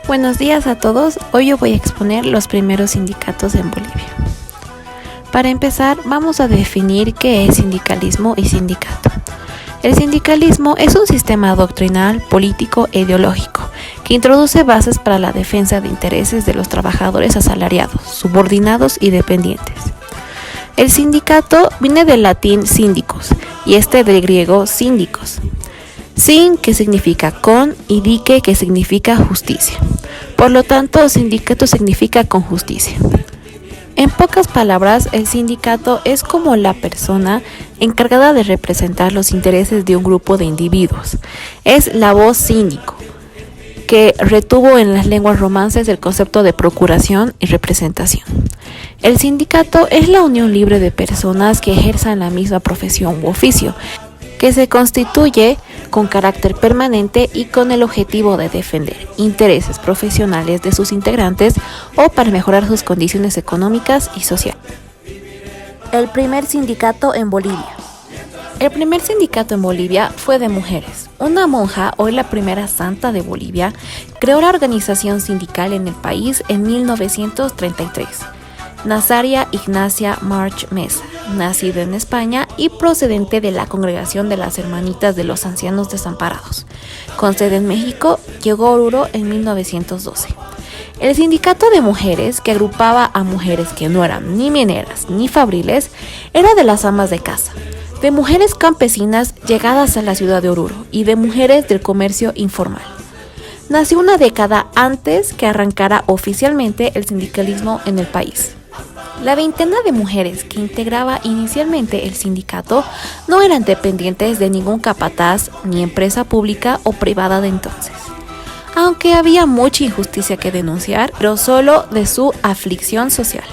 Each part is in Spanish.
Buenos días a todos, hoy yo voy a exponer los primeros sindicatos en Bolivia. Para empezar, vamos a definir qué es sindicalismo y sindicato. El sindicalismo es un sistema doctrinal, político e ideológico que introduce bases para la defensa de intereses de los trabajadores asalariados, subordinados y dependientes. El sindicato viene del latín síndicos y del griego síndicos. Sin, que significa con, y dique, que significa justicia. Por lo tanto, sindicato significa con justicia. En pocas palabras, el sindicato es como la persona encargada de representar los intereses de un grupo de individuos. Es la voz síndico, que retuvo en las lenguas romances el concepto de procuración y representación. El sindicato es la unión libre de personas que ejerzan la misma profesión u oficio, que se constituye con carácter permanente y con el objetivo de defender intereses profesionales de sus integrantes o para mejorar sus condiciones económicas y sociales. El primer sindicato en Bolivia. El primer sindicato en Bolivia fue de mujeres. Una monja, hoy la primera santa de Bolivia, creó la organización sindical en el país en 1933. Nazaria Ignacia March Mesa, nacida en España y procedente de la Congregación de las Hermanitas de los Ancianos Desamparados, con sede en México, llegó a Oruro en 1912. El sindicato de mujeres, que agrupaba a mujeres que no eran ni mineras ni fabriles, era de las amas de casa, de mujeres campesinas llegadas a la ciudad de Oruro y de mujeres del comercio informal. Nació una década antes que arrancara oficialmente el sindicalismo en el país. La veintena de mujeres que integraba inicialmente el sindicato no eran dependientes de ningún capataz ni empresa pública o privada de entonces. Aunque había mucha injusticia que denunciar, pero solo de su aflicción social.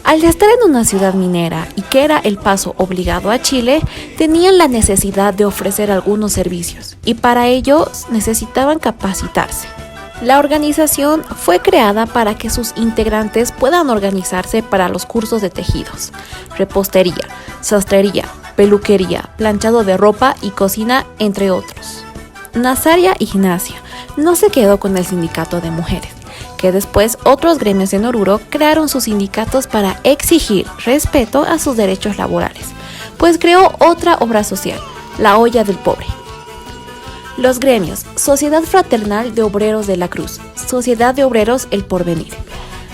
Al estar en una ciudad minera y que era el paso obligado a Chile, tenían la necesidad de ofrecer algunos servicios y para ello necesitaban capacitarse. La organización fue creada para que sus integrantes puedan organizarse para los cursos de tejidos, repostería, sastrería, peluquería, planchado de ropa y cocina, entre otros. Nazaria Ignacia no se quedó con el sindicato de mujeres, que después otros gremios en Oruro crearon sus sindicatos para exigir respeto a sus derechos laborales, pues creó otra obra social, la Olla del Pobre. Los gremios: Sociedad Fraternal de Obreros de la Cruz, Sociedad de Obreros El Porvenir.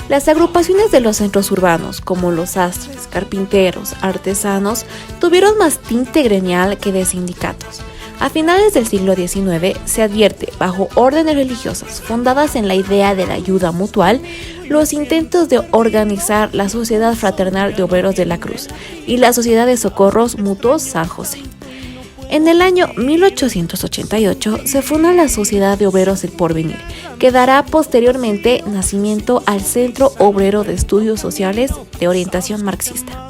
Las agrupaciones de los centros urbanos, como los sastres, carpinteros, artesanos, tuvieron más tinte gremial que de sindicatos. A finales del siglo XIX se advierte, bajo órdenes religiosas fundadas en la idea de la ayuda mutual, los intentos de organizar la Sociedad Fraternal de Obreros de la Cruz y la Sociedad de Socorros Mutuos San José. En el año 1888 se funda la Sociedad de Obreros El Porvenir, que dará posteriormente nacimiento al Centro Obrero de Estudios Sociales de orientación marxista.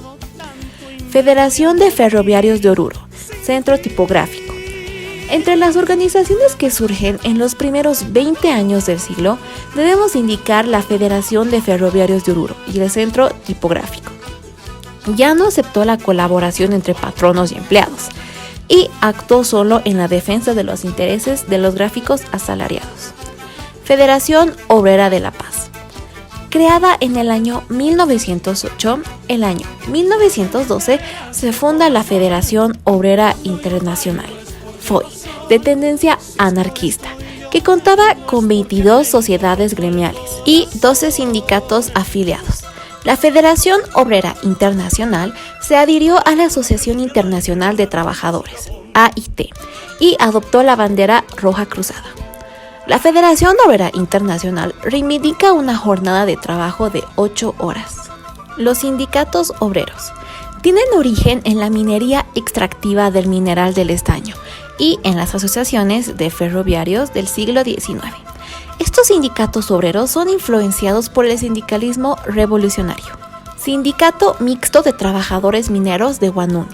Federación de Ferroviarios de Oruro, Centro Tipográfico. Entre las organizaciones que surgen en los primeros 20 años del siglo, debemos indicar la Federación de Ferroviarios de Oruro y el Centro Tipográfico. Ya no aceptó la colaboración entre patronos y empleados, y actuó solo en la defensa de los intereses de los gráficos asalariados. Federación Obrera de La Paz. Creada en el año 1908, el año 1912 se funda la Federación Obrera Internacional, FOI, de tendencia anarquista, que contaba con 22 sociedades gremiales y 12 sindicatos afiliados. La Federación Obrera Internacional se adhirió a la Asociación Internacional de Trabajadores, AIT, y adoptó la bandera roja cruzada. La Federación Obrera Internacional reivindica una jornada de trabajo de 8 horas. Los sindicatos obreros tienen origen en la minería extractiva del mineral del estaño y en las asociaciones de ferroviarios del siglo XIX. Estos sindicatos obreros son influenciados por el sindicalismo revolucionario. Sindicato Mixto de Trabajadores Mineros de Huanuni.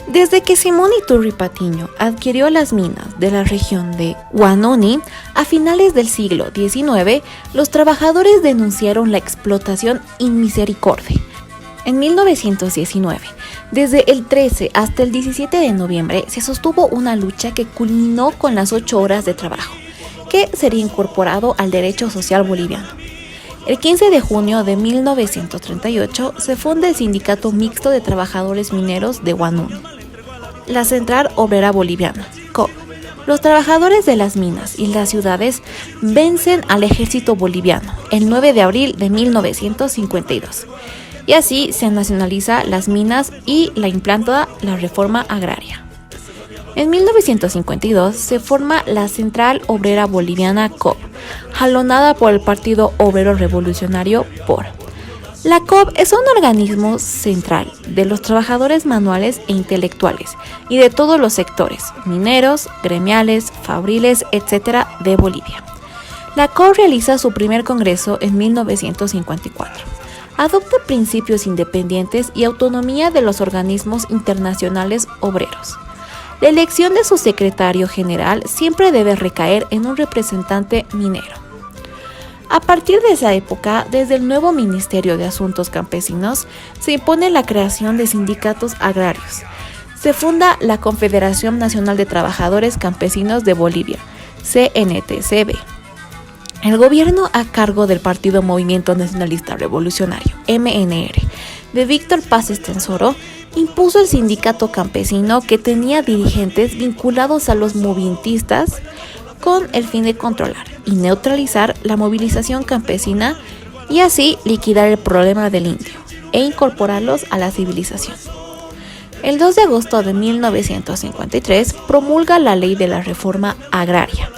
Desde que Simón Iturri Patiño adquirió las minas de la región de Huanuni, a finales del siglo XIX, los trabajadores denunciaron la explotación in misericordia. En 1919, desde el 13 hasta el 17 de noviembre, se sostuvo una lucha que culminó con las 8 horas de trabajo. que sería incorporado al derecho social boliviano. El 15 de junio de 1938 se funda el Sindicato Mixto de Trabajadores Mineros de Huánuco. La Central Obrera Boliviana, COB. Los trabajadores de las minas y las ciudades vencen al ejército boliviano el 9 de abril de 1952. Y así se nacionaliza las minas y la implanta la reforma agraria. En 1952 se forma la Central Obrera Boliviana COB, jalonada por el Partido Obrero Revolucionario POR. La COB es un organismo central de los trabajadores manuales e intelectuales y de todos los sectores, mineros, gremiales, fabriles, etc. de Bolivia. La COB realiza su primer congreso en 1954. Adopta principios independientes y autonomía de los organismos internacionales obreros. La elección de su secretario general siempre debe recaer en un representante minero. A partir de esa época, desde el nuevo Ministerio de Asuntos Campesinos, se impone la creación de sindicatos agrarios. Se funda la Confederación Nacional de Trabajadores Campesinos de Bolivia, CNTCB. El gobierno a cargo del Partido Movimiento Nacionalista Revolucionario, MNR, de Víctor Paz Estenssoro, impuso el sindicato campesino que tenía dirigentes vinculados a los movimentistas con el fin de controlar y neutralizar la movilización campesina y así liquidar el problema del indio e incorporarlos a la civilización. El 2 de agosto de 1953 promulga la Ley de la Reforma Agraria.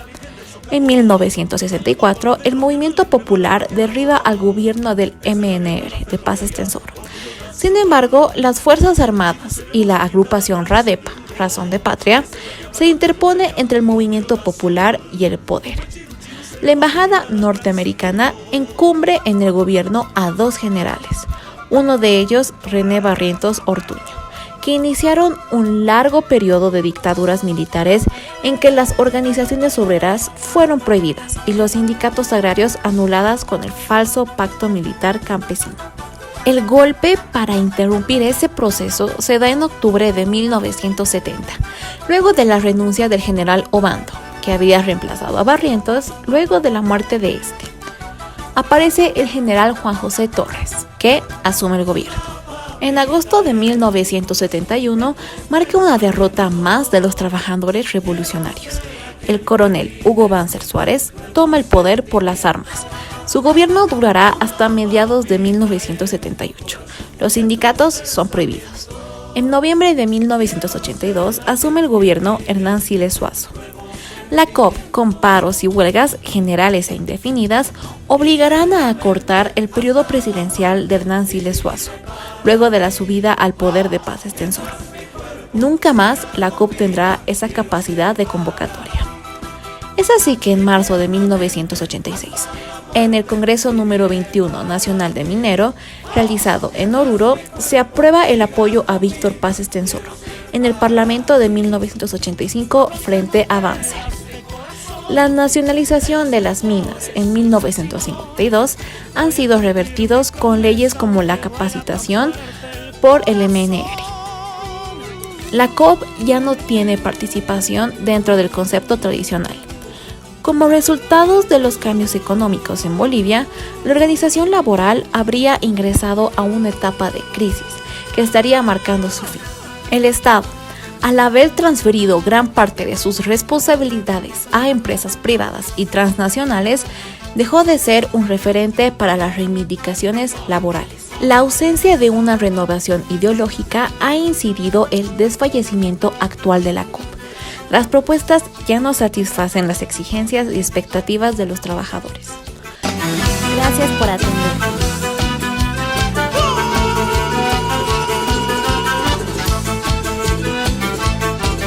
En 1964, el movimiento popular derriba al gobierno del MNR de Paz Estenssoro. Sin embargo, las Fuerzas Armadas y la agrupación RADEPA, Razón de Patria, se interpone entre el movimiento popular y el poder. La embajada norteamericana encumbre en el gobierno a dos generales, uno de ellos René Barrientos Ortuño, que iniciaron un largo periodo de dictaduras militares en que las organizaciones obreras fueron prohibidas y los sindicatos agrarios anuladas con el falso pacto militar campesino. El golpe para interrumpir ese proceso se da en octubre de 1970, luego de la renuncia del general Obando, que había reemplazado a Barrientos luego de la muerte de este. Aparece el general Juan José Torres, que asume el gobierno. En agosto de 1971 marca una derrota más de los trabajadores revolucionarios. El coronel Hugo Banzer Suárez toma el poder por las armas. Su gobierno durará hasta mediados de 1978. Los sindicatos son prohibidos. En noviembre de 1982 asume el gobierno Hernán Siles Suazo. La COB, con paros y huelgas generales e indefinidas, obligarán a acortar el periodo presidencial de Hernán Siles Suazo, luego de la subida al poder de Paz Estenssoro. Nunca más la COB tendrá esa capacidad de convocatoria. Es así que en marzo de 1986, en el Congreso número 21 Nacional de Minero, realizado en Oruro, se aprueba el apoyo a Víctor Paz Estenssoro en el Parlamento de 1985 frente a Banzer. La nacionalización de las minas en 1952 han sido revertidos con leyes como la capacitación por el MNR. La COB ya no tiene participación dentro del concepto tradicional. Como resultado de los cambios económicos en Bolivia, la organización laboral habría ingresado a una etapa de crisis que estaría marcando su fin. El Estado, al haber transferido gran parte de sus responsabilidades a empresas privadas y transnacionales, dejó de ser un referente para las reivindicaciones laborales. La ausencia de una renovación ideológica ha incidido el desfallecimiento actual de la COB. Las propuestas ya no satisfacen las exigencias y expectativas de los trabajadores. Gracias por atender.